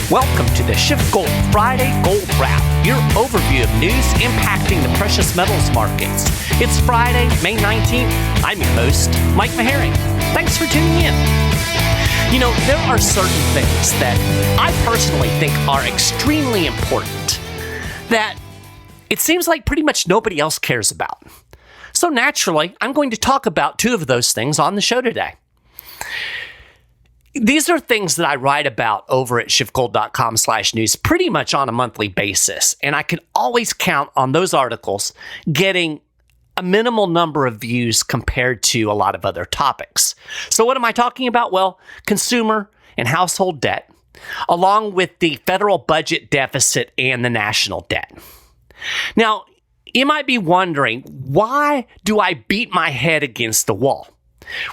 Welcome to the SchiffGold Friday Gold Wrap, your overview of news impacting the precious metals markets. It's Friday, May 19th. I'm your host, Mike Maharrey. Thanks for tuning in. You know, there are certain things that I personally think are extremely important that it seems like pretty much nobody else cares about. So naturally, I'm going to talk about two of those things on the show today. These are things that I write about over at SchiffGold.com/news pretty much on a monthly basis, and I can always count on those articles getting a minimal number of views compared to a lot of other topics. So what am I talking about? Well, consumer and household debt, along with the federal budget deficit and the national debt. Now, you might be wondering, why do I beat my head against the wall?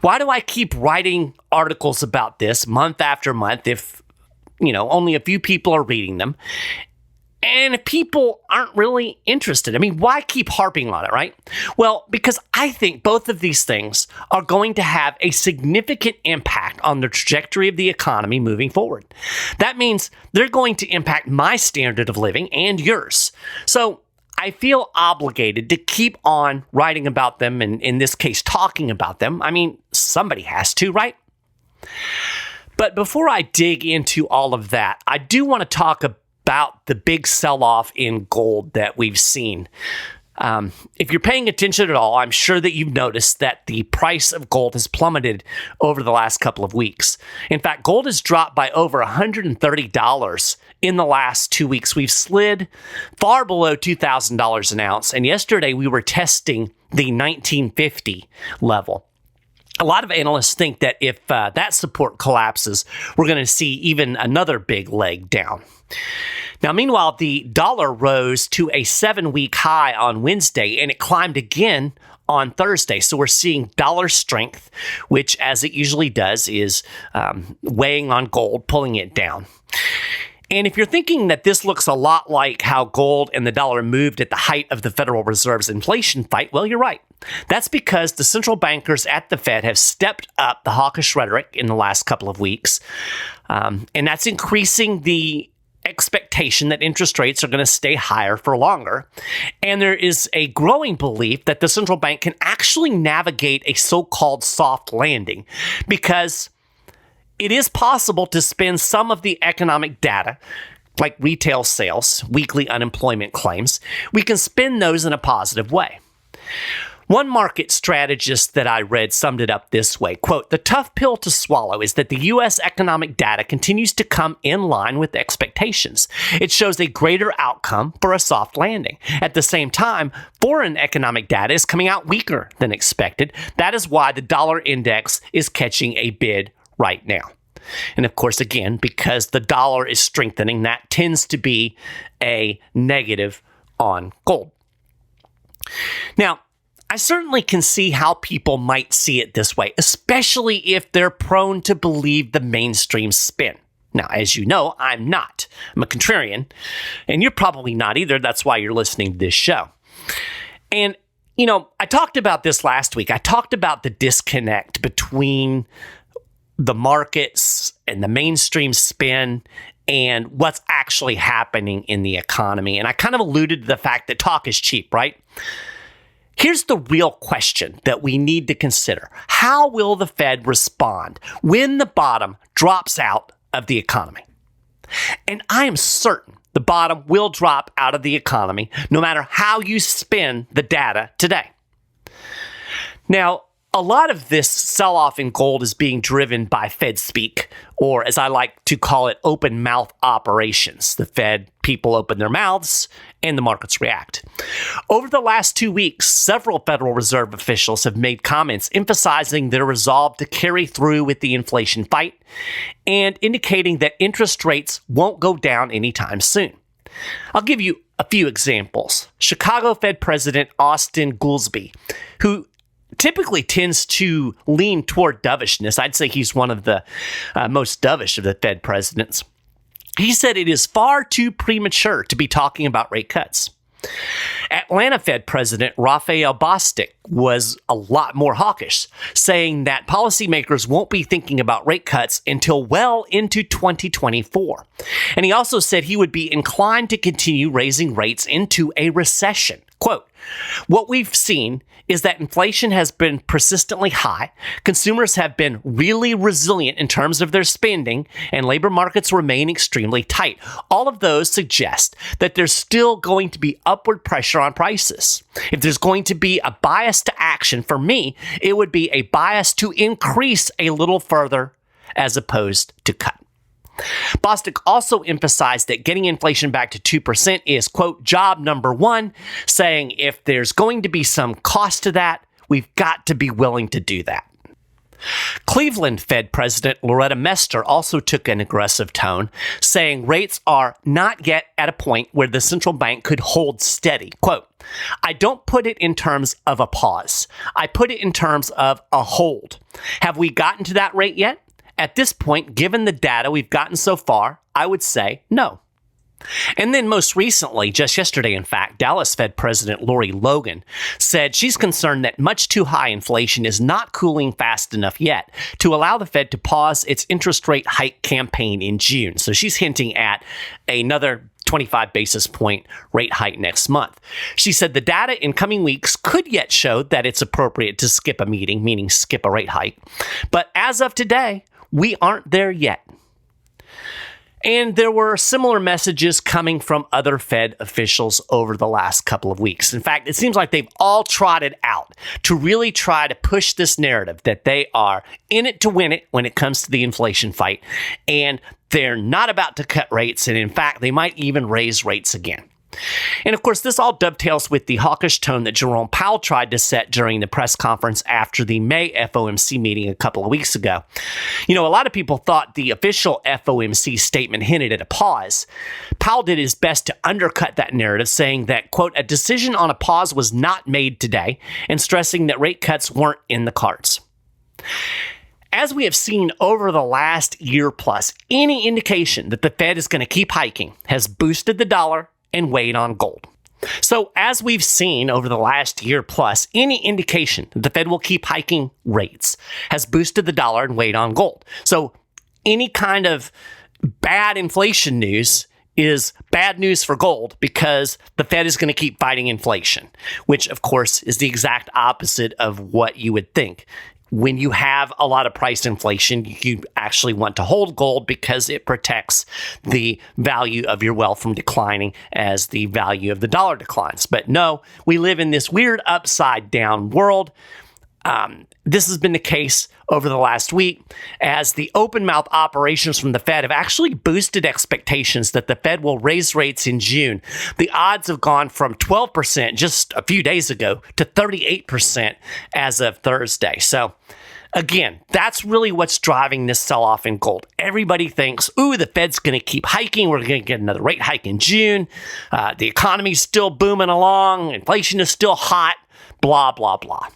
Why do I keep writing articles about this month after month if, only a few people are reading them? And if people aren't really interested, why keep harping on it, right? Well, because I think both of these things are going to have a significant impact on the trajectory of the economy moving forward. That means they're going to impact my standard of living and yours. So I feel obligated to keep on writing about them and, in this case, talking about them. Somebody has to, right? But before I dig into all of that, I do want to talk about the big sell-off in gold that we've seen. If you're paying attention at all, I'm sure that you've noticed that the price of gold has plummeted over the last couple of weeks. In fact, gold has dropped by over $130 in the last 2 weeks. We've slid far below $2,000 an ounce, and yesterday we were testing the 1950 level. A lot of analysts think that if that support collapses, we're going to see even another big leg down. Now, meanwhile, the dollar rose to a 7-week high on Wednesday, and it climbed again on Thursday. So we're seeing dollar strength, which, as it usually does, is weighing on gold, pulling it down. And if you're thinking that this looks a lot like how gold and the dollar moved at the height of the Federal Reserve's inflation fight, well, you're right. That's because the central bankers at the Fed have stepped up the hawkish rhetoric in the last couple of weeks, and that's increasing the expectation that interest rates are going to stay higher for longer. And there is a growing belief that the central bank can actually navigate a so-called soft landing because it is possible to spend some of the economic data, like retail sales, weekly unemployment claims, we can spend those in a positive way. One market strategist that I read summed it up this way, quote, "The tough pill to swallow is that the U.S. economic data continues to come in line with expectations. It shows a greater outcome for a soft landing. At the same time, foreign economic data is coming out weaker than expected. That is why the dollar index is catching a bid right now." And of course, again, because the dollar is strengthening, that tends to be a negative on gold. Now, I certainly can see how people might see it this way, especially if they're prone to believe the mainstream spin. Now, as you know, I'm not. I'm a contrarian, and you're probably not either. That's why you're listening to this show. And, I talked about this last week. I talked about the disconnect between the markets and the mainstream spin and what's actually happening in the economy. And I kind of alluded to the fact that talk is cheap, right? Here's the real question that we need to consider. How will the Fed respond when the bottom drops out of the economy? And I am certain the bottom will drop out of the economy no matter how you spin the data today. Now, a lot of this sell-off in gold is being driven by Fed speak, or as I like to call it, open mouth operations. The Fed people open their mouths and the markets react. Over the last 2 weeks, several Federal Reserve officials have made comments emphasizing their resolve to carry through with the inflation fight and indicating that interest rates won't go down anytime soon. I'll give you a few examples. Chicago Fed President Austin Goolsbee, who typically tends to lean toward dovishness. I'd say he's one of the most dovish of the Fed presidents. He said it is far too premature to be talking about rate cuts. Atlanta Fed President Raphael Bostic was a lot more hawkish, saying that policymakers won't be thinking about rate cuts until well into 2024. And he also said he would be inclined to continue raising rates into a recession. Quote, "What we've seen is that inflation has been persistently high, consumers have been really resilient in terms of their spending, and labor markets remain extremely tight. All of those suggest that there's still going to be upward pressure on prices. If there's going to be a bias to action, for me, it would be a bias to increase a little further as opposed to cut." Bostic also emphasized that getting inflation back to 2% is, quote, job number one, saying if there's going to be some cost to that, we've got to be willing to do that. Cleveland Fed President Loretta Mester also took an aggressive tone, saying rates are not yet at a point where the central bank could hold steady. Quote, "I don't put it in terms of a pause. I put it in terms of a hold. Have we gotten to that rate yet? At this point, given the data we've gotten so far, I would say no." And then most recently, just yesterday, in fact, Dallas Fed President Lori Logan said she's concerned that much too high inflation is not cooling fast enough yet to allow the Fed to pause its interest rate hike campaign in June. So she's hinting at another 25 basis point rate hike next month. She said the data in coming weeks could yet show that it's appropriate to skip a meeting, meaning skip a rate hike. But as of today, we aren't there yet. And there were similar messages coming from other Fed officials over the last couple of weeks. In fact, it seems like they've all trotted out to really try to push this narrative that they are in it to win it when it comes to the inflation fight. And they're not about to cut rates. And in fact, they might even raise rates again. And of course, this all dovetails with the hawkish tone that Jerome Powell tried to set during the press conference after the May FOMC meeting a couple of weeks ago. You know, a lot of people thought the official FOMC statement hinted at a pause. Powell did his best to undercut that narrative, saying that, quote, "a decision on a pause was not made today," and stressing that rate cuts weren't in the cards. As we have seen over the last year plus, any indication that the Fed is going to keep hiking has boosted the dollar and weighed on gold. So as we've seen over the last year plus, any indication that the Fed will keep hiking rates has boosted the dollar and weighed on gold. So any kind of bad inflation news is bad news for gold because the Fed is going to keep fighting inflation, which of course is the exact opposite of what you would think. When you have a lot of price inflation, you actually want to hold gold because it protects the value of your wealth from declining as the value of the dollar declines. But no, we live in this weird upside down world. This has been the case over the last week as the open mouth operations from the Fed have actually boosted expectations that the Fed will raise rates in June. The odds have gone from 12% just a few days ago to 38% as of Thursday. So again, that's really what's driving this sell-off in gold. Everybody thinks, ooh, the Fed's going to keep hiking. We're going to get another rate hike in June. The economy's still booming along. Inflation is still hot, blah, blah, blah.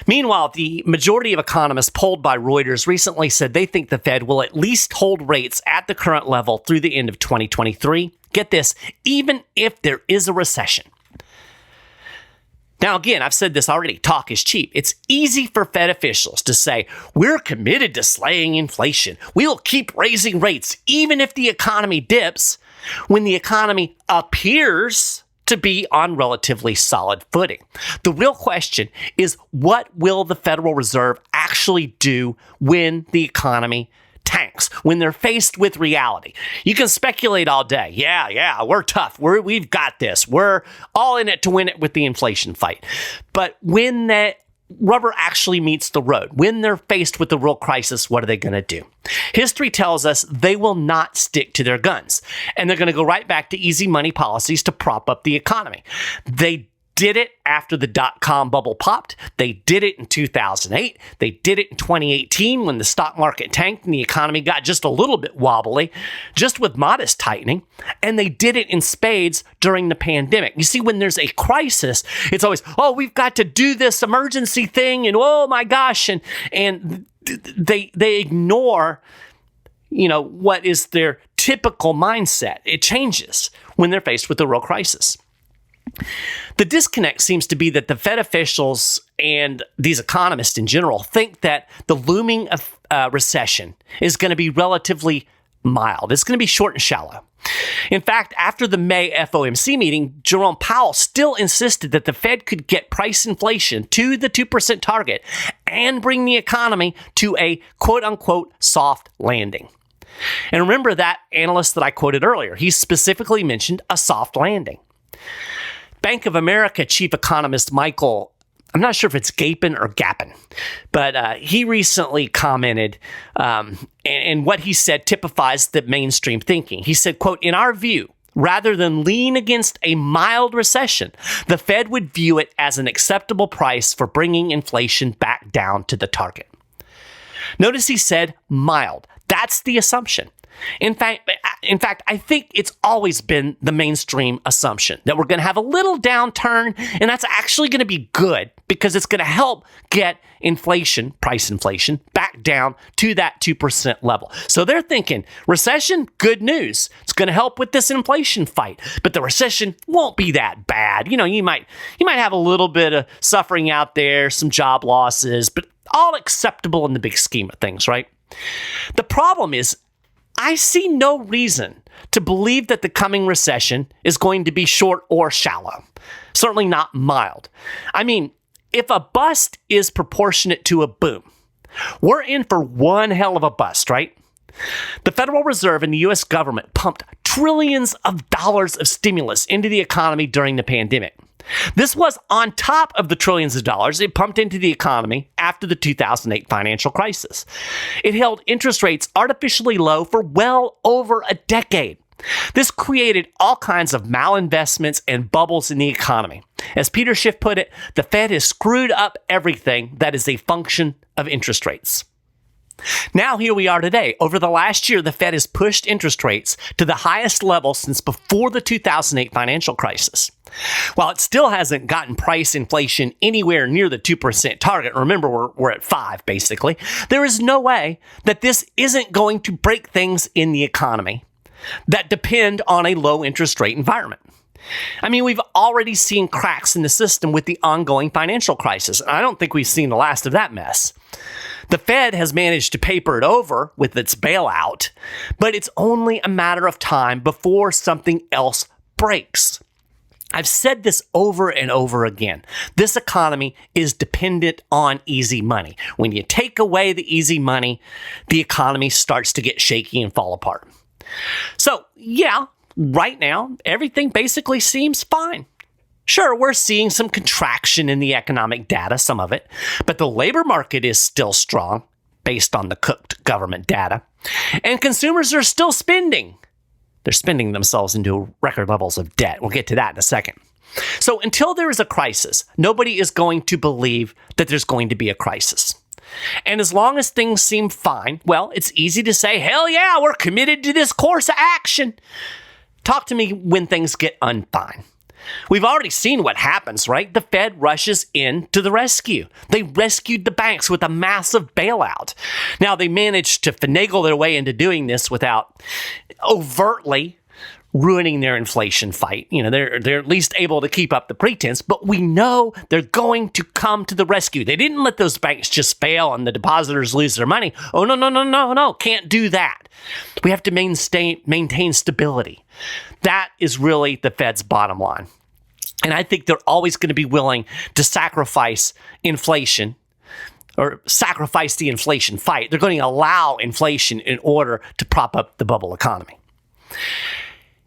Meanwhile, the majority of economists polled by Reuters recently said they think the Fed will at least hold rates at the current level through the end of 2023. Get this, even if there is a recession. Now, again, I've said this already, talk is cheap. It's easy for Fed officials to say, we're committed to slaying inflation. We'll keep raising rates even if the economy dips, when the economy appears to be on relatively solid footing. The real question is, what will the Federal Reserve actually do when the economy tanks, when they're faced with reality? You can speculate all day. Yeah, we're tough. We've got this. We're all in it to win it with the inflation fight. But when that rubber actually meets the road, when they're faced with the real crisis, what are they going to do? History tells us they will not stick to their guns, and they're going to go right back to easy money policies to prop up the economy. They did it after the dot-com bubble popped. They did it in 2008. They did it in 2018 when the stock market tanked and the economy got just a little bit wobbly, just with modest tightening. And they did it in spades during the pandemic. You see, when there's a crisis, it's always, oh, we've got to do this emergency thing, and oh my gosh, and they ignore, what is there typical mindset. It changes when they're faced with a real crisis. The disconnect seems to be that the Fed officials and these economists in general think that the looming recession is going to be relatively mild. It's going to be short and shallow. In fact, after the May FOMC meeting, Jerome Powell still insisted that the Fed could get price inflation to the 2% target and bring the economy to a quote-unquote soft landing. And remember that analyst that I quoted earlier. He specifically mentioned a soft landing. Bank of America chief economist I'm not sure if it's Gapin or Gappin, but he recently commented, and what he said typifies the mainstream thinking. He said, quote, "In our view, rather than lean against a mild recession, the Fed would view it as an acceptable price for bringing inflation back down to the target." Notice he said mild. That's the assumption. In fact, I think it's always been the mainstream assumption that we're going to have a little downturn, and that's actually going to be good because it's going to help get price inflation, back down to that 2% level. So they're thinking recession, good news. It's going to help with this inflation fight, but the recession won't be that bad. You might have a little bit of suffering out there, some job losses, but all acceptable in the big scheme of things, right? The problem is, I see no reason to believe that the coming recession is going to be short or shallow. Certainly not mild. I mean, if a bust is proportionate to a boom, we're in for one hell of a bust, right? The Federal Reserve and the U.S. government pumped trillions of dollars of stimulus into the economy during the pandemic. This was on top of the trillions of dollars it pumped into the economy after the 2008 financial crisis. It held interest rates artificially low for well over a decade. This created all kinds of malinvestments and bubbles in the economy. As Peter Schiff put it, the Fed has screwed up everything that is a function of interest rates. Now, here we are today. Over the last year, the Fed has pushed interest rates to the highest level since before the 2008 financial crisis. While it still hasn't gotten price inflation anywhere near the 2% target, remember we're at 5 basically, there is no way that this isn't going to break things in the economy that depend on a low interest rate environment. I mean, we've already seen cracks in the system with the ongoing financial crisis, and I don't think we've seen the last of that mess. The Fed has managed to paper it over with its bailout, but it's only a matter of time before something else breaks. I've said this over and over again. This economy is dependent on easy money. When you take away the easy money, the economy starts to get shaky and fall apart. So, yeah, right now, everything basically seems fine. Sure, we're seeing some contraction in the economic data, some of it, but the labor market is still strong based on the cooked government data, and consumers are still spending. They're spending themselves into record levels of debt. We'll get to that in a second. So until there is a crisis, nobody is going to believe that there's going to be a crisis. And as long as things seem fine, well, it's easy to say, hell yeah, we're committed to this course of action. Talk to me when things get unfine. We've already seen what happens, right? The Fed rushes in to the rescue. They rescued the banks with a massive bailout. Now, they managed to finagle their way into doing this without overtly ruining their inflation fight. They're at least able to keep up the pretense, but we know they're going to come to the rescue. They didn't let those banks just fail and the depositors lose their money. Oh, no, can't do that. We have to maintain stability. That is really the Fed's bottom line. And I think they're always going to be willing to sacrifice inflation or sacrifice the inflation fight. They're going to allow inflation in order to prop up the bubble economy.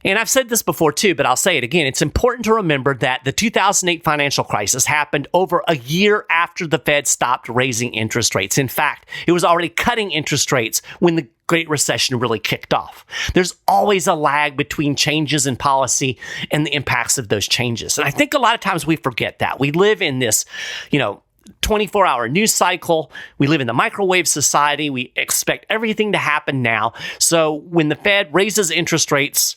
And I've said this before too, but I'll say it again. It's important to remember that the 2008 financial crisis happened over a year after the Fed stopped raising interest rates. In fact, it was already cutting interest rates when the Great Recession really kicked off. There's always a lag between changes in policy and the impacts of those changes. And I think a lot of times we forget that. We live in this, 24-hour news cycle. We live in the microwave society. We expect everything to happen now. So when the Fed raises interest rates,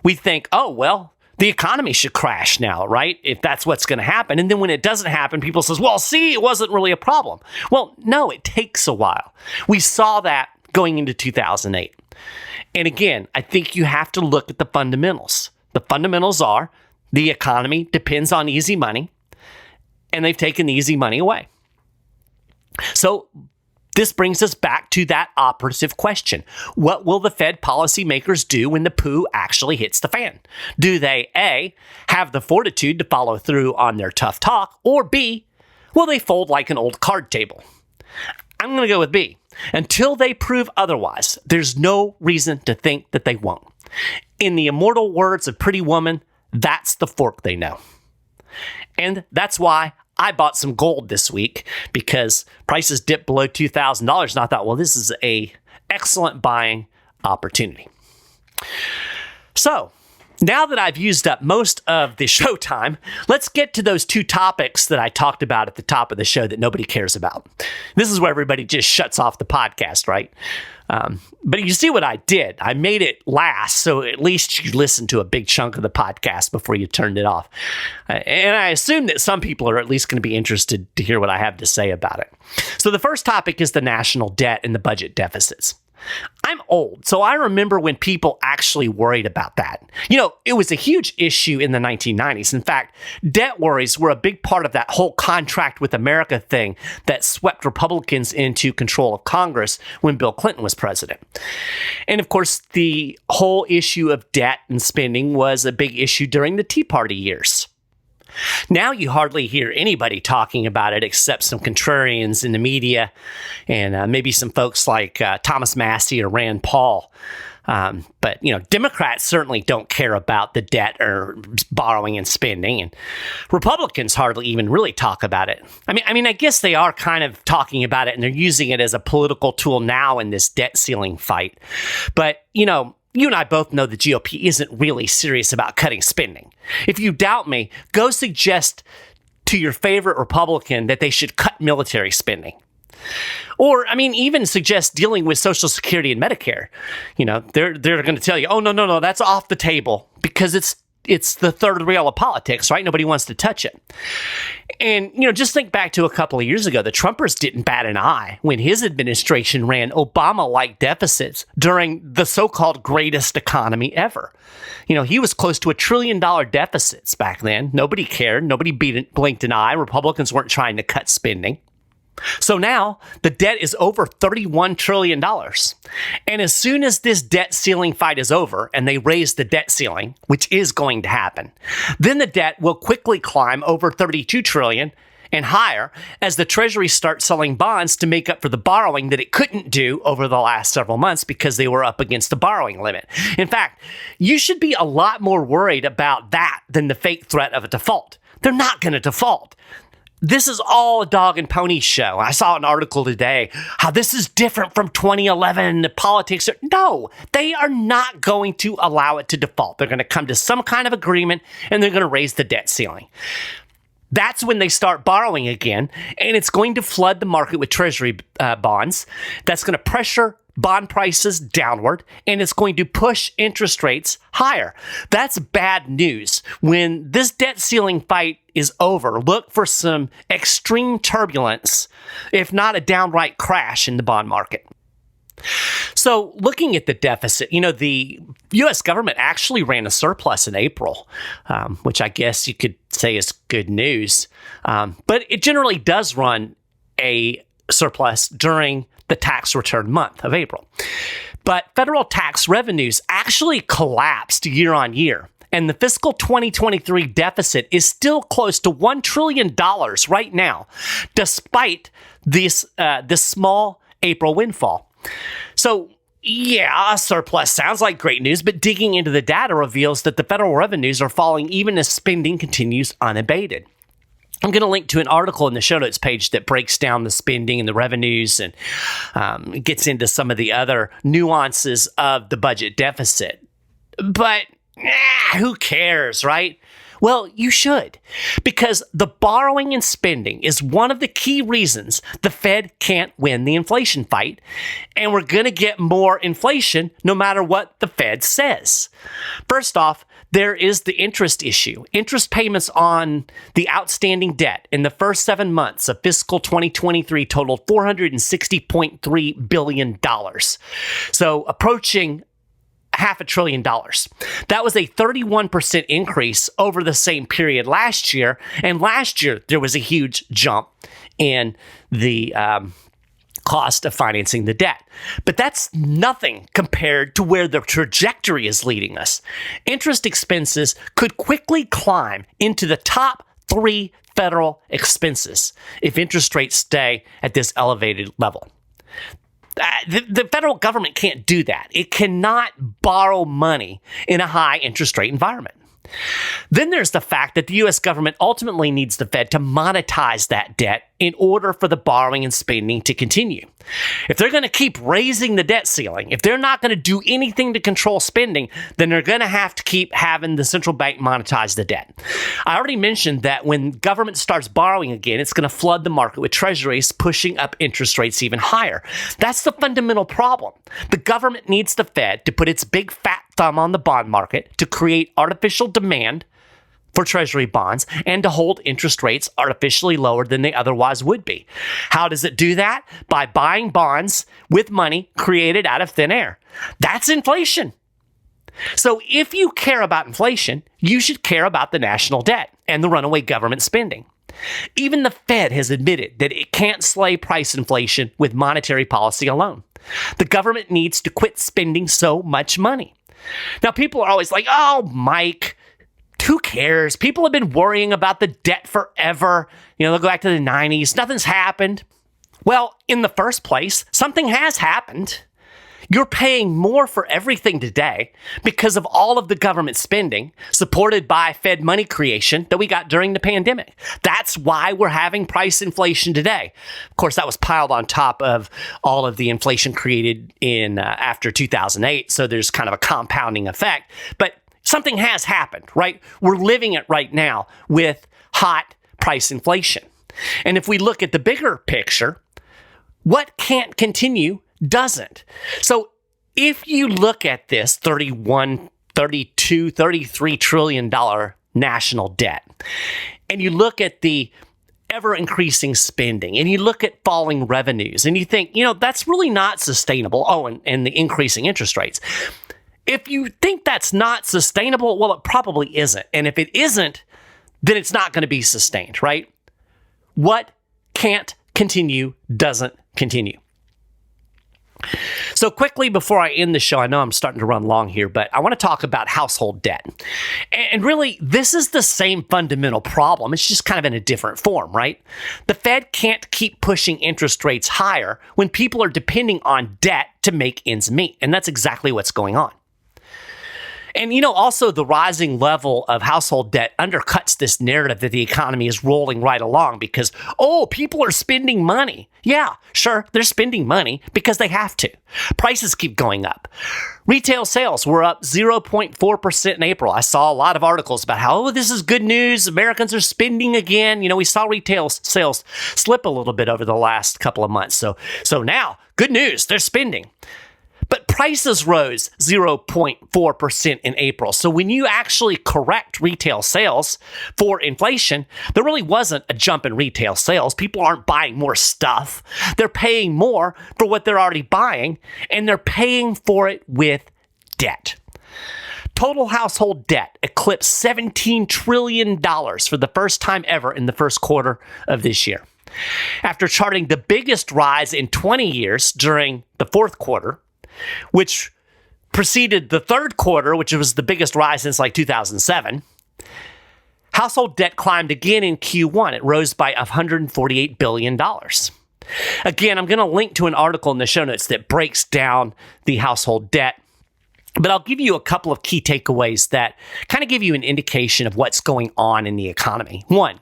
we think, oh, well, the economy should crash now, right? If that's what's going to happen. And then when it doesn't happen, people says, well, see, it wasn't really a problem. Well, no, it takes a while. We saw that going into 2008. And again, I think you have to look at the fundamentals. The fundamentals are the economy depends on easy money, and they've taken the easy money away. So this brings us back to that operative question. What will the Fed policymakers do when the poo actually hits the fan? Do they, A, have the fortitude to follow through on their tough talk, or B, will they fold like an old card table? I'm going to go with B. Until they prove otherwise, there's no reason to think that they won't. In the immortal words of Pretty Woman, that's the fork they know. And that's why I bought some gold this week, because prices dipped below $2,000. And I thought, well, this is a excellent buying opportunity. So now that I've used up most of the show time, let's get to those two topics that I talked about at the top of the show that nobody cares about. This is where everybody just shuts off the podcast, right? But you see what I did. I made it last, so at least you listened to a big chunk of the podcast before you turned it off. And I assume that some people are at least going to be interested to hear what I have to say about it. So the first topic is the national debt and the budget deficits. I'm old, so I remember when people actually worried about that. It was a huge issue in the 1990s. In fact, debt worries were a big part of that whole contract with America thing that swept Republicans into control of Congress when Bill Clinton was president. And of course, the whole issue of debt and spending was a big issue during the Tea Party years. Now you hardly hear anybody talking about it except some contrarians in the media and maybe some folks like Thomas Massey or Rand Paul. But Democrats certainly don't care about the debt or borrowing and spending, and Republicans hardly even really talk about it. I guess they are kind of talking about it, and they're using it as a political tool now in this debt ceiling fight. But, you and I both know the GOP isn't really serious about cutting spending. If you doubt me, go suggest to your favorite Republican that they should cut military spending. Or, even suggest dealing with Social Security and Medicare. They're going to tell you, oh, no, that's off the table because it's the third rail of politics, right? Nobody wants to touch it. And, just think back to a couple of years ago. The Trumpers didn't bat an eye when his administration ran Obama-like deficits during the so-called greatest economy ever. He was close to $1 trillion deficits back then. Nobody cared. Nobody blinked an eye. Republicans weren't trying to cut spending. So now the debt is over $31 trillion. And as soon as this debt ceiling fight is over and they raise the debt ceiling, which is going to happen, then the debt will quickly climb over $32 trillion and higher as the Treasury starts selling bonds to make up for the borrowing that it couldn't do over the last several months because they were up against the borrowing limit. In fact, you should be a lot more worried about that than the fake threat of a default. They're not going to default. This is all a dog and pony show. I saw an article today how this is different from 2011. The politics no, they are not going to allow it to default. They're going to come to some kind of agreement and they're going to raise the debt ceiling. That's when they start borrowing again, and it's going to flood the market with Treasury bonds. That's going to pressure bond prices downward, and it's going to push interest rates higher. That's bad news. When this debt ceiling fight is over, look for some extreme turbulence, if not a downright crash in the bond market. So looking at the deficit, the U.S. government actually ran a surplus in April, which I guess you could say is good news. But it generally does run a surplus during the tax return month of April. But federal tax revenues actually collapsed year on year. And the fiscal 2023 deficit is still close to $1 trillion right now, despite this small April windfall. So, yeah, a surplus sounds like great news, but digging into the data reveals that the federal revenues are falling even as spending continues unabated. I'm going to link to an article in the show notes page that breaks down the spending and the revenues and gets into some of the other nuances of the budget deficit. But who cares, right? Well, you should, because the borrowing and spending is one of the key reasons the Fed can't win the inflation fight, and we're going to get more inflation no matter what the Fed says. First off, there is the interest issue. Interest payments on the outstanding debt in the first 7 months of fiscal 2023 totaled $460.3 billion. So approaching $500 billion. That was a 31% increase over the same period last year. And last year, there was a huge jump in the cost of financing the debt. But that's nothing compared to where the trajectory is leading us. Interest expenses could quickly climb into the top 3 federal expenses if interest rates stay at this elevated level. The federal government can't do that. It cannot borrow money in a high interest rate environment. Then there's the fact that the U.S. government ultimately needs the Fed to monetize that debt in order for the borrowing and spending to continue. If they're going to keep raising the debt ceiling, if they're not going to do anything to control spending, then they're going to have to keep having the central bank monetize the debt. I already mentioned that when government starts borrowing again, it's going to flood the market with treasuries, pushing up interest rates even higher. That's the fundamental problem. The government needs the Fed to put its big fat thumb on the bond market to create artificial demand for treasury bonds and to hold interest rates artificially lower than they otherwise would be. How does it do that? By buying bonds with money created out of thin air. That's inflation. So if you care about inflation, you should care about the national debt and the runaway government spending. Even the Fed has admitted that it can't slay price inflation with monetary policy alone. The government needs to quit spending so much money. Now, people are always like, oh, Mike, who cares? People have been worrying about the debt forever. They'll go back to the 90s. Nothing's happened. Well, in the first place, something has happened. You're paying more for everything today because of all of the government spending supported by Fed money creation that we got during the pandemic. That's why we're having price inflation today. Of course, that was piled on top of all of the inflation created in after 2008. So there's kind of a compounding effect. But something has happened, right? We're living it right now with hot price inflation. And if we look at the bigger picture, what can't continue doesn't. So if you look at this $31, $32, $33 trillion national debt, and you look at the ever-increasing spending, and you look at falling revenues, and you think, that's really not sustainable. Oh, and the increasing interest rates. If you think that's not sustainable, well, it probably isn't. And if it isn't, then it's not going to be sustained, right? What can't continue doesn't continue. So quickly before I end the show, I know I'm starting to run long here, but I want to talk about household debt. And really, this is the same fundamental problem. It's just kind of in a different form, right? The Fed can't keep pushing interest rates higher when people are depending on debt to make ends meet. And that's exactly what's going on. And, also the rising level of household debt undercuts this narrative that the economy is rolling right along because, people are spending money. Yeah, sure, they're spending money because they have to. Prices keep going up. Retail sales were up 0.4% in April. I saw a lot of articles about how, this is good news. Americans are spending again. We saw retail sales slip a little bit over the last couple of months. So now, good news, they're spending. But prices rose 0.4% in April. So when you actually correct retail sales for inflation, there really wasn't a jump in retail sales. People aren't buying more stuff. They're paying more for what they're already buying, and they're paying for it with debt. Total household debt eclipsed $17 trillion for the first time ever in the first quarter of this year. After charting the biggest rise in 20 years during the fourth quarter, which preceded the third quarter, which was the biggest rise since 2007. Household debt climbed again in Q1. It rose by $148 billion. Again, I'm going to link to an article in the show notes that breaks down the household debt. But I'll give you a couple of key takeaways that kind of give you an indication of what's going on in the economy. One,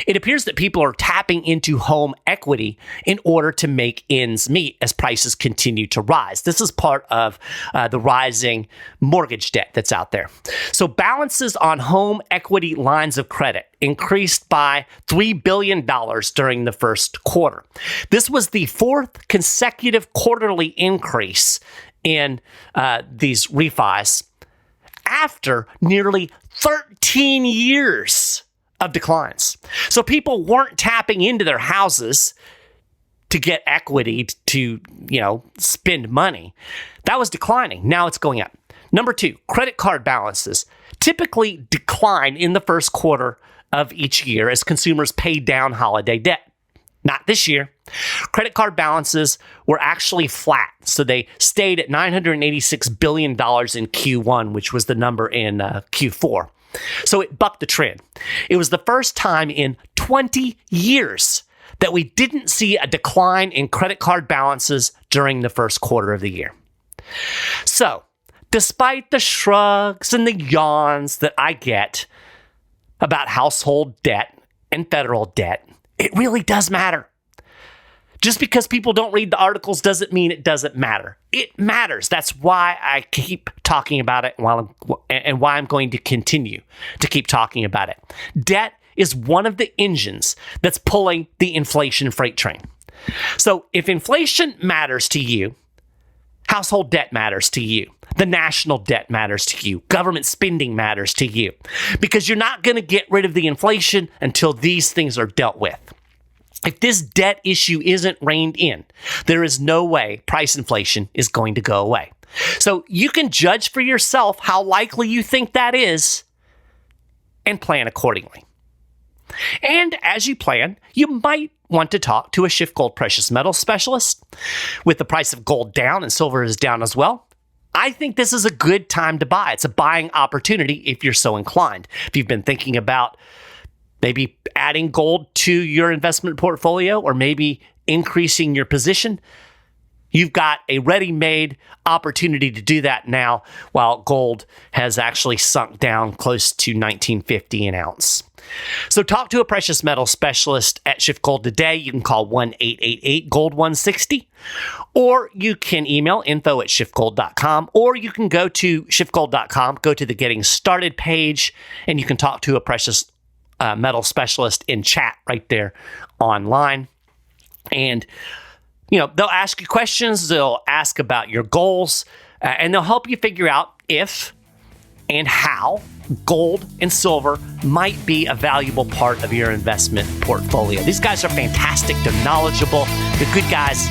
it appears that people are tapping into home equity in order to make ends meet as prices continue to rise. This is part of the rising mortgage debt that's out there. So balances on home equity lines of credit increased by $3 billion during the first quarter. This was the fourth consecutive quarterly increase in these refis after nearly 13 years of declines. So people weren't tapping into their houses to get equity to, spend money. That was declining. Now it's going up. Number 2, credit card balances typically decline in the first quarter of each year as consumers pay down holiday debt. Not this year. Credit card balances were actually flat. So they stayed at $986 billion in Q1, which was the number in Q4. So it bucked the trend. It was the first time in 20 years that we didn't see a decline in credit card balances during the first quarter of the year. So, despite the shrugs and the yawns that I get about household debt and federal debt, it really does matter. Just because people don't read the articles doesn't mean it doesn't matter. It matters. That's why I keep talking about it and why I'm going to continue to keep talking about it. Debt is one of the engines that's pulling the inflation freight train. So if inflation matters to you, household debt matters to you, the national debt matters to you, government spending matters to you, because you're not going to get rid of the inflation until these things are dealt with. If this debt issue isn't reined in, there is no way price inflation is going to go away. So you can judge for yourself how likely you think that is and plan accordingly. And as you plan, you might want to talk to a SchiffGold precious metals specialist. With the price of gold down and silver is down as well, I think this is a good time to buy. It's a buying opportunity if you're so inclined. If you've been thinking about maybe adding gold to your investment portfolio or maybe increasing your position, you've got a ready-made opportunity to do that now while gold has actually sunk down close to $19.50 an ounce. So talk to a precious metal specialist at SchiffGold today. You can call 1-888-GOLD-160, or you can email info@schiffgold.com, or you can go to schiffgold.com, go to the Getting Started page, and you can talk to a precious metal specialist in chat right there online. And they'll ask you questions, they'll ask about your goals, and they'll help you figure out if and how gold and silver might be a valuable part of your investment portfolio. These guys are fantastic. They're knowledgeable. They're good guys.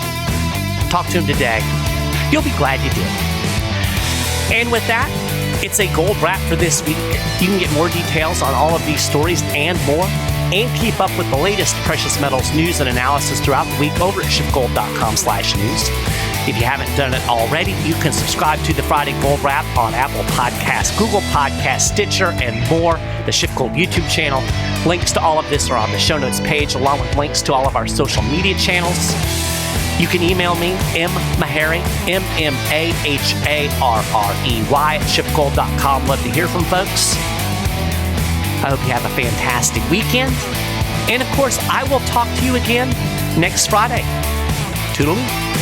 Talk to them today. You'll be glad you did. And with that, it's a gold wrap for this week. You can get more details on all of these stories and more, and keep up with the latest precious metals news and analysis throughout the week over at SchiffGold.com/news. If you haven't done it already, you can subscribe to the Friday Gold Wrap on Apple Podcasts, Google Podcasts, Stitcher, and more, the SchiffGold YouTube channel. Links to all of this are on the show notes page, along with links to all of our social media channels. You can email me, Maharrey, MMAHARREY, at SchiffGold.com. Love to hear from folks. I hope you have a fantastic weekend. And of course, I will talk to you again next Friday. Toodaloo.